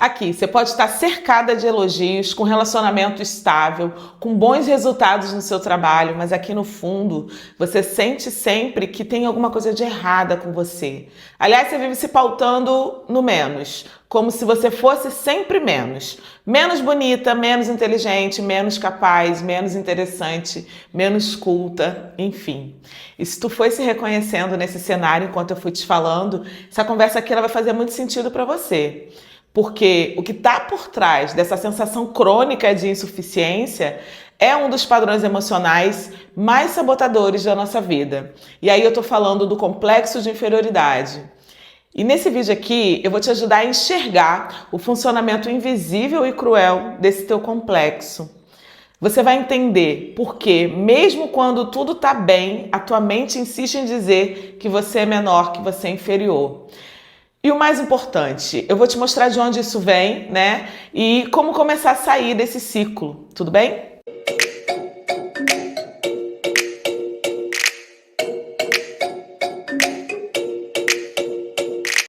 Aqui, você pode estar cercada de elogios, com relacionamento estável, com bons resultados no seu trabalho, mas aqui no fundo, você sente sempre que tem alguma coisa de errada com você. Aliás, você vive se pautando no menos, como se você fosse sempre menos. Menos bonita, menos inteligente, menos capaz, menos interessante, menos culta, enfim. E se tu foi se reconhecendo nesse cenário enquanto eu fui te falando, essa conversa aqui ela vai fazer muito sentido para você. Porque o que está por trás dessa sensação crônica de insuficiência é um dos padrões emocionais mais sabotadores da nossa vida. E aí eu estou falando do complexo de inferioridade. E nesse vídeo aqui eu vou te ajudar a enxergar o funcionamento invisível e cruel desse teu complexo. Você vai entender por que, mesmo quando tudo está bem, a tua mente insiste em dizer que você é menor, que você é inferior. E o mais importante, eu vou te mostrar de onde isso vem, né? E como começar a sair desse ciclo, tudo bem?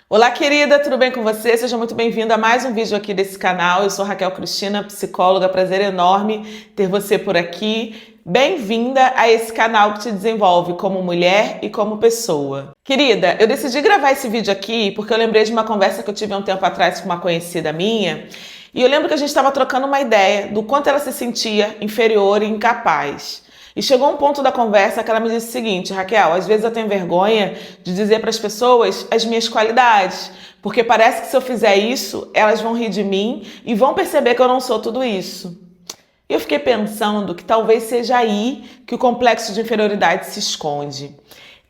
Olá, querida, tudo bem com você? Seja muito bem-vinda a mais um vídeo aqui desse canal. Eu sou Raquel Cristina, psicóloga. Prazer enorme ter você por aqui. Bem-vinda a esse canal que te desenvolve como mulher e como pessoa. Querida, eu decidi gravar esse vídeo aqui porque eu lembrei de uma conversa que eu tive há um tempo atrás com uma conhecida minha. E eu lembro que a gente estava trocando uma ideia do quanto ela se sentia inferior e incapaz. E chegou um ponto da conversa que ela me disse o seguinte: Raquel, às vezes eu tenho vergonha de dizer para as pessoas as minhas qualidades, porque parece que se eu fizer isso, elas vão rir de mim e vão perceber que eu não sou tudo isso. E eu fiquei pensando que talvez seja aí que o complexo de inferioridade se esconde.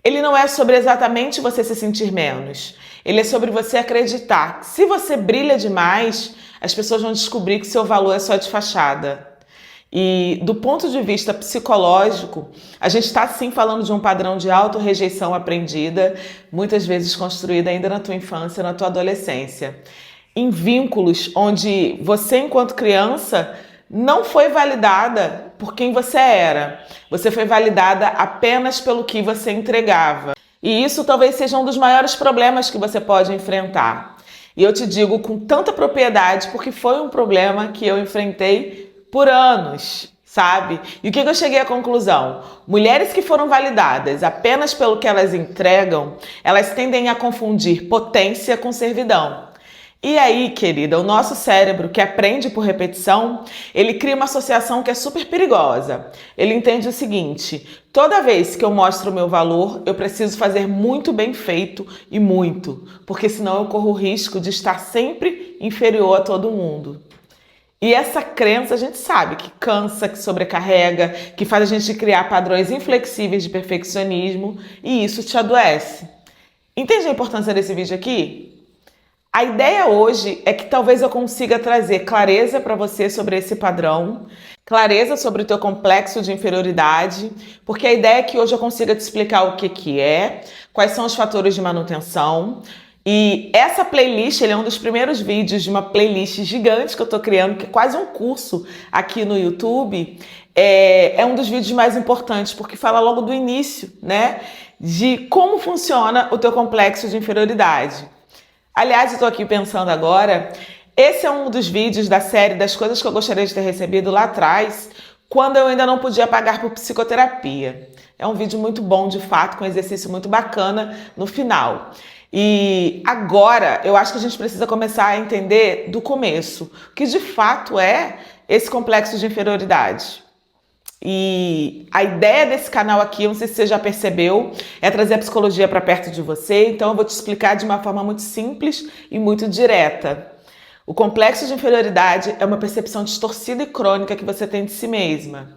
Ele não é sobre exatamente você se sentir menos. Ele é sobre você acreditar que se você brilha demais, as pessoas vão descobrir que seu valor é só de fachada. E do ponto de vista psicológico, a gente está sim falando de um padrão de auto-rejeição aprendida, muitas vezes construída ainda na tua infância, na tua adolescência. Em vínculos onde você, enquanto criança, não foi validada por quem você era. Você foi validada apenas pelo que você entregava. E isso talvez seja um dos maiores problemas que você pode enfrentar. E eu te digo com tanta propriedade porque foi um problema que eu enfrentei por anos, sabe? E o que eu cheguei à conclusão? Mulheres que foram validadas apenas pelo que elas entregam, elas tendem a confundir potência com servidão. E aí, querida, o nosso cérebro, que aprende por repetição, ele cria uma associação que é super perigosa. Ele entende o seguinte: toda vez que eu mostro o meu valor, eu preciso fazer muito bem feito e muito, porque senão eu corro o risco de estar sempre inferior a todo mundo. E essa crença a gente sabe que cansa, que sobrecarrega, que faz a gente criar padrões inflexíveis de perfeccionismo e isso te adoece. Entende a importância desse vídeo aqui? A ideia hoje é que talvez eu consiga trazer clareza para você sobre esse padrão, clareza sobre o teu complexo de inferioridade, porque a ideia é que hoje eu consiga te explicar o que é, quais são os fatores de manutenção. E essa playlist, ele é um dos primeiros vídeos de uma playlist gigante que eu tô criando, que é quase um curso aqui no YouTube. É um dos vídeos mais importantes, porque fala logo do início, né? De como funciona o teu complexo de inferioridade. Aliás, eu tô aqui pensando agora, esse é um dos vídeos da série das coisas que eu gostaria de ter recebido lá atrás, quando eu ainda não podia pagar por psicoterapia. É um vídeo muito bom, de fato, com um exercício muito bacana no final. E agora eu acho que a gente precisa começar a entender do começo o que de fato é esse complexo de inferioridade. E a ideia desse canal aqui, eu não sei se você já percebeu, é trazer a psicologia para perto de você, então eu vou te explicar de uma forma muito simples e muito direta. O complexo de inferioridade é uma percepção distorcida e crônica que você tem de si mesma.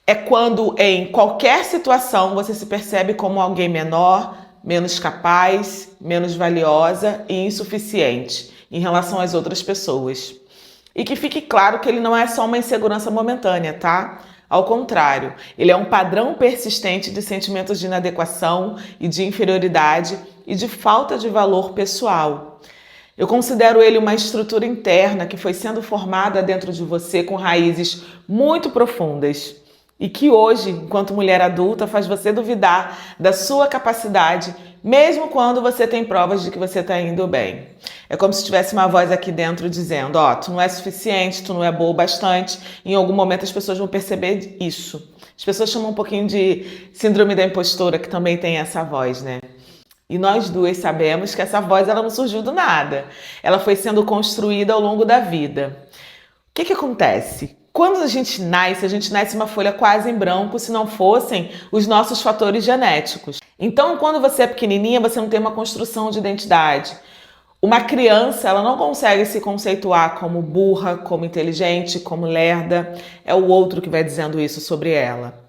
É quando em qualquer situação você se percebe como alguém menor, menos capaz, menos valiosa e insuficiente em relação às outras pessoas. E que fique claro que ele não é só uma insegurança momentânea, tá? Ao contrário, ele é um padrão persistente de sentimentos de inadequação e de inferioridade e de falta de valor pessoal. Eu considero ele uma estrutura interna que foi sendo formada dentro de você com raízes muito profundas. E que hoje, enquanto mulher adulta, faz você duvidar da sua capacidade mesmo quando você tem provas de que você está indo bem. É como se tivesse uma voz aqui dentro dizendo, ó, tu não é suficiente, tu não é boa o bastante. Em algum momento as pessoas vão perceber isso. As pessoas chamam um pouquinho de síndrome da impostora, que também tem essa voz, né? E nós duas sabemos que essa voz ela não surgiu do nada. Ela foi sendo construída ao longo da vida. O que acontece? Quando a gente nasce uma folha quase em branco, se não fossem os nossos fatores genéticos. Então, quando você é pequenininha, você não tem uma construção de identidade. Uma criança, ela não consegue se conceituar como burra, como inteligente, como lerda. É o outro que vai dizendo isso sobre ela.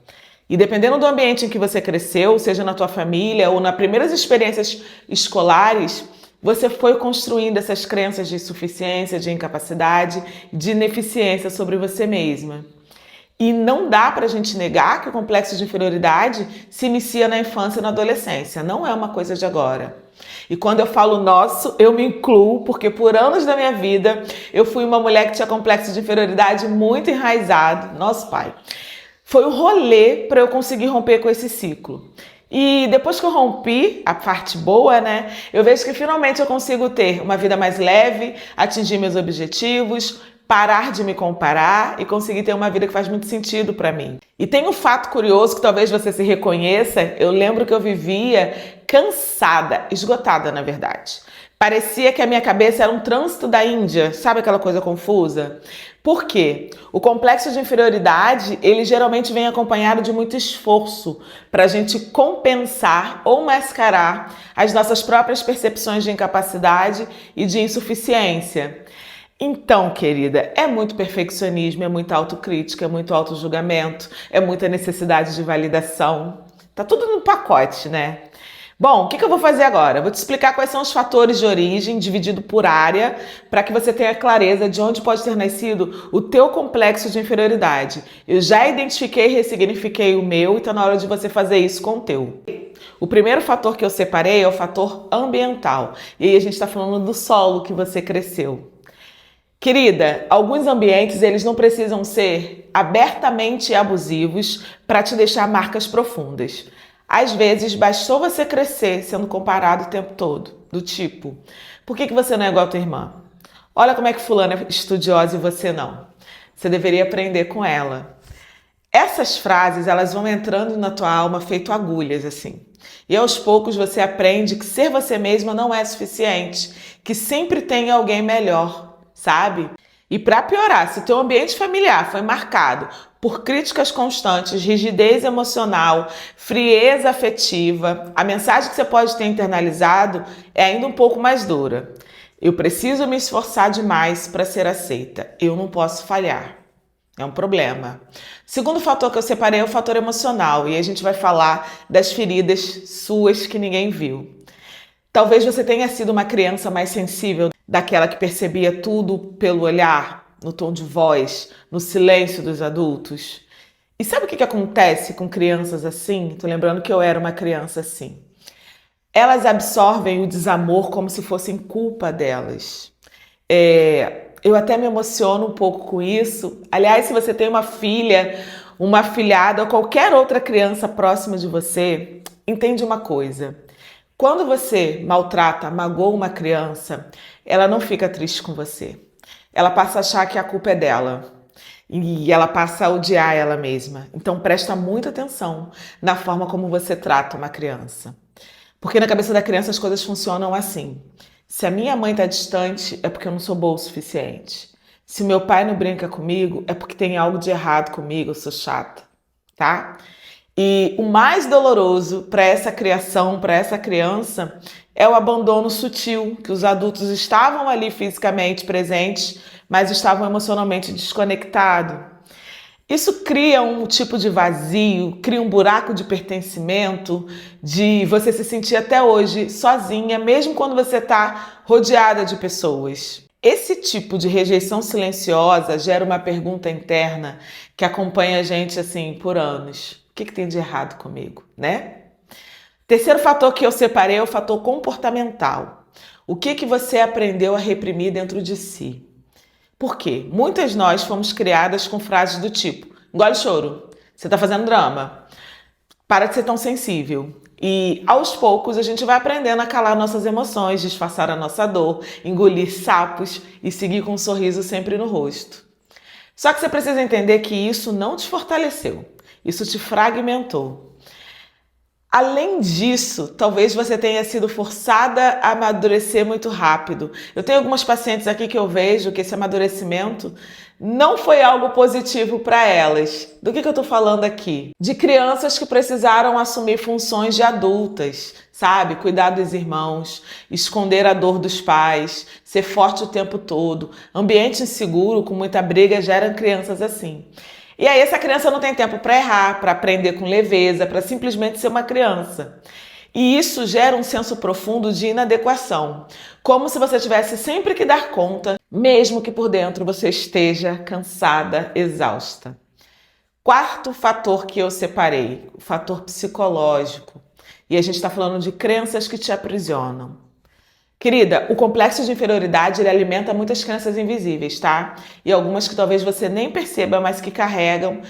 E dependendo do ambiente em que você cresceu, seja na tua família ou nas primeiras experiências escolares, você foi construindo essas crenças de insuficiência, de incapacidade, de ineficiência sobre você mesma. E não dá pra gente negar que o complexo de inferioridade se inicia na infância e na adolescência. Não é uma coisa de agora. E quando eu falo nosso, eu me incluo, porque por anos da minha vida eu fui uma mulher que tinha complexo de inferioridade muito enraizado. Nosso pai. Foi um rolê para eu conseguir romper com esse ciclo. E depois que eu rompi, a parte boa, né? Eu vejo que finalmente eu consigo ter uma vida mais leve, atingir meus objetivos, parar de me comparar e conseguir ter uma vida que faz muito sentido para mim. E tem um fato curioso que talvez você se reconheça. Eu lembro que eu vivia cansada, esgotada, na verdade. Parecia que a minha cabeça era um trânsito da Índia, sabe aquela coisa confusa? Por quê? O complexo de inferioridade, ele geralmente vem acompanhado de muito esforço para a gente compensar ou mascarar as nossas próprias percepções de incapacidade e de insuficiência. Então, querida, é muito perfeccionismo, é muita autocrítica, é muito autojulgamento, é muita necessidade de validação. Tá tudo no pacote, né? Bom, o que eu vou fazer agora? Eu vou te explicar quais são os fatores de origem, dividido por área, para que você tenha clareza de onde pode ter nascido o teu complexo de inferioridade. Eu já identifiquei e ressignifiquei o meu e está na hora de você fazer isso com o teu. O primeiro fator que eu separei é o fator ambiental. E aí a gente está falando do solo que você cresceu. Querida, alguns ambientes eles não precisam ser abertamente abusivos para te deixar marcas profundas. Às vezes, bastou você crescer sendo comparado o tempo todo. Do tipo, por que você não é igual a tua irmã? Olha como é que fulana é estudiosa e você não. Você deveria aprender com ela. Essas frases, elas vão entrando na tua alma feito agulhas, assim. E aos poucos você aprende que ser você mesma não é suficiente. Que sempre tem alguém melhor, sabe? E para piorar, se o teu ambiente familiar foi marcado por críticas constantes, rigidez emocional, frieza afetiva, a mensagem que você pode ter internalizado é ainda um pouco mais dura. Eu preciso me esforçar demais para ser aceita. Eu não posso falhar. É um problema. Segundo fator que eu separei é o fator emocional. E a gente vai falar das feridas suas que ninguém viu. Talvez você tenha sido uma criança mais sensível, daquela que percebia tudo pelo olhar, no tom de voz, no silêncio dos adultos. E sabe o que acontece com crianças assim? Tô lembrando que eu era uma criança assim. Elas absorvem o desamor como se fossem culpa delas. Eu até me emociono um pouco com isso. Aliás, se você tem uma filha, uma afilhada ou qualquer outra criança próxima de você, entende uma coisa. Quando você maltrata, magoa uma criança, ela não fica triste com você. Ela passa a achar que a culpa é dela. E ela passa a odiar ela mesma. Então presta muita atenção na forma como você trata uma criança. Porque na cabeça da criança as coisas funcionam assim. Se a minha mãe está distante, é porque eu não sou boa o suficiente. Se o meu pai não brinca comigo, é porque tem algo de errado comigo, eu sou chata, tá? E o mais doloroso para essa criação, para essa criança, é o abandono sutil, que os adultos estavam ali fisicamente presentes, mas estavam emocionalmente desconectados. Isso cria um tipo de vazio, cria um buraco de pertencimento, de você se sentir até hoje sozinha, mesmo quando você está rodeada de pessoas. Esse tipo de rejeição silenciosa gera uma pergunta interna que acompanha a gente assim por anos. O que tem de errado comigo, né? Terceiro fator que eu separei é o fator comportamental. O que você aprendeu a reprimir dentro de si? Por quê? Muitas nós fomos criadas com frases do tipo: engole choro, você tá fazendo drama, para de ser tão sensível. E aos poucos a gente vai aprendendo a calar nossas emoções, disfarçar a nossa dor, engolir sapos e seguir com um sorriso sempre no rosto. Só que você precisa entender que isso não te fortaleceu, isso te fragmentou. Além disso, talvez você tenha sido forçada a amadurecer muito rápido. Eu tenho algumas pacientes aqui que eu vejo que esse amadurecimento não foi algo positivo para elas. Do que eu estou falando aqui? De crianças que precisaram assumir funções de adultas, sabe? Cuidar dos irmãos, esconder a dor dos pais, ser forte o tempo todo. Ambiente inseguro, com muita briga, geram crianças assim. E aí essa criança não tem tempo para errar, para aprender com leveza, para simplesmente ser uma criança. E isso gera um senso profundo de inadequação, como se você tivesse sempre que dar conta, mesmo que por dentro você esteja cansada, exausta. Quarto fator que eu separei, o fator psicológico. E a gente está falando de crenças que te aprisionam. Querida, o complexo de inferioridade ele alimenta muitas crenças invisíveis, tá? E algumas que talvez você nem perceba, mas que carregam,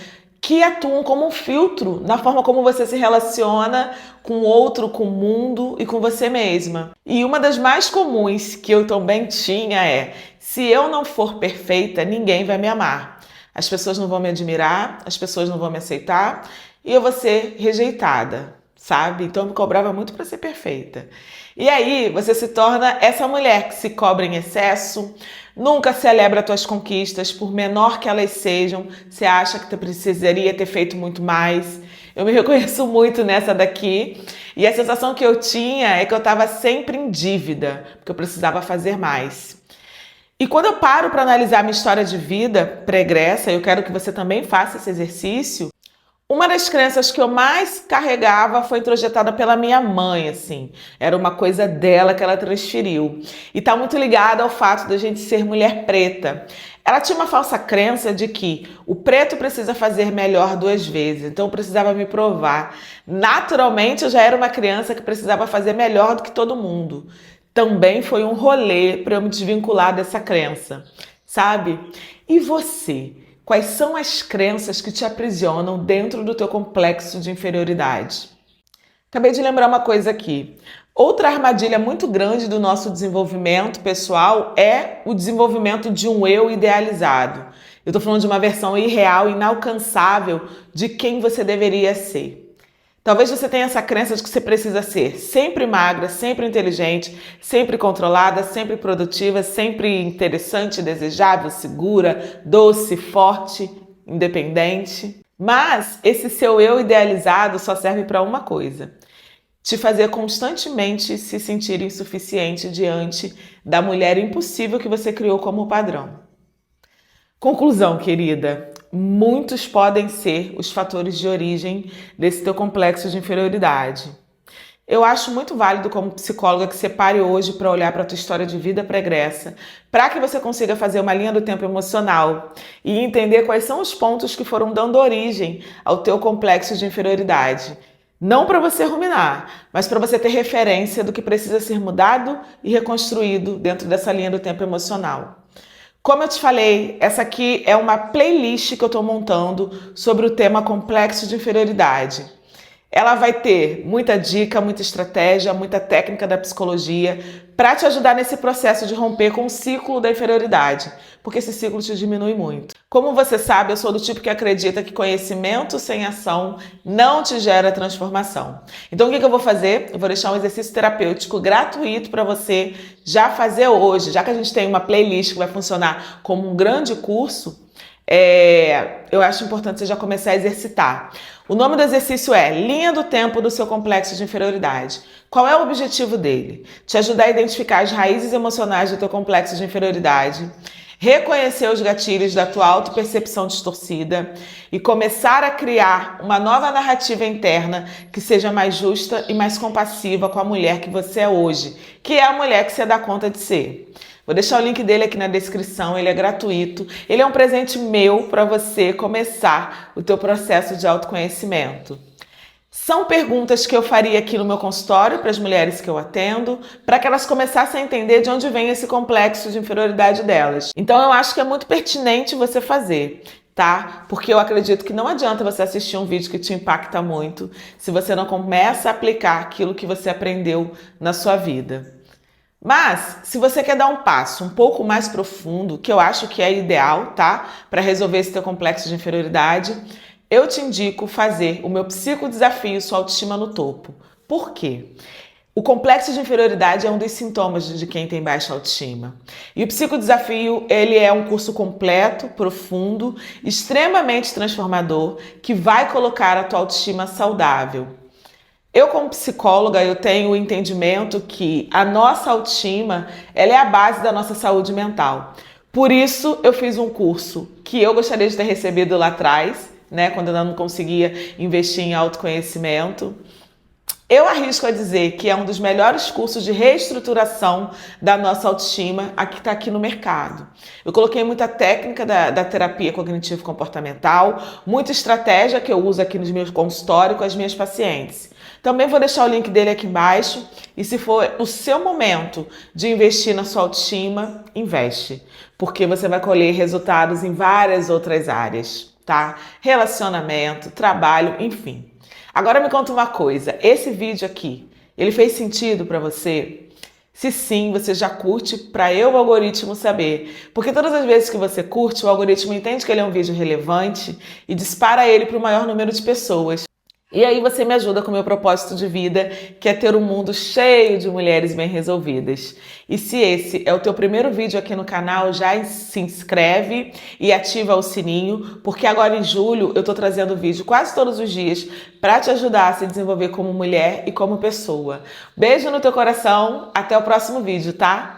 que atuam como um filtro na forma como você se relaciona com o outro, com o mundo e com você mesma. E uma das mais comuns que eu também tinha é: se eu não for perfeita, ninguém vai me amar. As pessoas não vão me admirar, as pessoas não vão me aceitar e eu vou ser rejeitada, sabe? Então eu me cobrava muito para ser perfeita. E aí você se torna essa mulher que se cobra em excesso, nunca celebra tuas conquistas, por menor que elas sejam, você acha que tu precisaria ter feito muito mais. Eu me reconheço muito nessa daqui. E a sensação que eu tinha é que eu estava sempre em dívida, porque eu precisava fazer mais. E quando eu paro para analisar minha história de vida pregressa, eu quero que você também faça esse exercício. Uma das crenças que eu mais carregava foi introjetada pela minha mãe, assim. Era uma coisa dela que ela transferiu. E tá muito ligada ao fato da gente ser mulher preta. Ela tinha uma falsa crença de que o preto precisa fazer melhor 2 vezes, então eu precisava me provar. Naturalmente, eu já era uma criança que precisava fazer melhor do que todo mundo. Também foi um rolê para eu me desvincular dessa crença, sabe? E você? Quais são as crenças que te aprisionam dentro do teu complexo de inferioridade? Acabei de lembrar uma coisa aqui. Outra armadilha muito grande do nosso desenvolvimento pessoal é o desenvolvimento de um eu idealizado. Eu estou falando de uma versão irreal, inalcançável de quem você deveria ser. Talvez você tenha essa crença de que você precisa ser sempre magra, sempre inteligente, sempre controlada, sempre produtiva, sempre interessante, desejável, segura, doce, forte, independente. Mas esse seu eu idealizado só serve para uma coisa: te fazer constantemente se sentir insuficiente diante da mulher impossível que você criou como padrão. Conclusão, querida. Muitos podem ser os fatores de origem desse teu complexo de inferioridade. Eu acho muito válido como psicóloga que você pare hoje para olhar para a tua história de vida pregressa, para que você consiga fazer uma linha do tempo emocional e entender quais são os pontos que foram dando origem ao teu complexo de inferioridade. Não para você ruminar, mas para você ter referência do que precisa ser mudado e reconstruído dentro dessa linha do tempo emocional. Como eu te falei, essa aqui é uma playlist que eu estou montando sobre o tema complexo de inferioridade. Ela vai ter muita dica, muita estratégia, muita técnica da psicologia para te ajudar nesse processo de romper com o ciclo da inferioridade, porque esse ciclo te diminui muito. Como você sabe, eu sou do tipo que acredita que conhecimento sem ação não te gera transformação. Então o que eu vou fazer? Eu vou deixar um exercício terapêutico gratuito para você já fazer hoje, já que a gente tem uma playlist que vai funcionar como um grande curso. Eu acho importante você já começar a exercitar. O nome do exercício é Linha do Tempo do seu complexo de inferioridade. Qual é o objetivo dele? Te ajudar a identificar as raízes emocionais do teu complexo de inferioridade, reconhecer os gatilhos da tua autopercepção distorcida e começar a criar uma nova narrativa interna que seja mais justa e mais compassiva com a mulher que você é hoje, que é a mulher que você dá conta de ser. Vou deixar o link dele aqui na descrição, ele é gratuito. Ele é um presente meu para você começar o teu processo de autoconhecimento. São perguntas que eu faria aqui no meu consultório para as mulheres que eu atendo, para que elas começassem a entender de onde vem esse complexo de inferioridade delas. Então eu acho que é muito pertinente você fazer. tá? Porque eu acredito que não adianta você assistir um vídeo que te impacta muito se você não começa a aplicar aquilo que você aprendeu na sua vida. Mas, se você quer dar um passo um pouco mais profundo, que eu acho que é ideal, tá? Para resolver esse teu complexo de inferioridade, eu te indico fazer o meu psicodesafio Sua Autoestima no Topo. Por quê? O complexo de inferioridade é um dos sintomas de quem tem baixa autoestima. E o psicodesafio, ele é um curso completo, profundo, extremamente transformador, que vai colocar a tua autoestima saudável. Eu, como psicóloga, eu tenho o entendimento que a nossa autoestima, ela é a base da nossa saúde mental. Por isso, eu fiz um curso que eu gostaria de ter recebido lá atrás, né, quando eu não conseguia investir em autoconhecimento. Eu arrisco a dizer que é um dos melhores cursos de reestruturação da nossa autoestima que está aqui no mercado. Eu coloquei muita técnica da terapia cognitivo-comportamental, muita estratégia que eu uso aqui nos meus consultórios com as minhas pacientes. Também vou deixar o link dele aqui embaixo e se for o seu momento de investir na sua autoestima, investe, porque você vai colher resultados em várias outras áreas, tá? Relacionamento, trabalho, enfim. Agora me conta uma coisa, esse vídeo aqui, ele fez sentido para você? Se sim, você já curte para o algoritmo saber. Porque todas as vezes que você curte, o algoritmo entende que ele é um vídeo relevante e dispara ele para o maior número de pessoas. E aí você me ajuda com o meu propósito de vida, que é ter um mundo cheio de mulheres bem resolvidas. E se esse é o teu primeiro vídeo aqui no canal, já se inscreve e ativa o sininho, porque agora em julho eu tô trazendo vídeo quase todos os dias para te ajudar a se desenvolver como mulher e como pessoa. Beijo no teu coração, até o próximo vídeo, tá?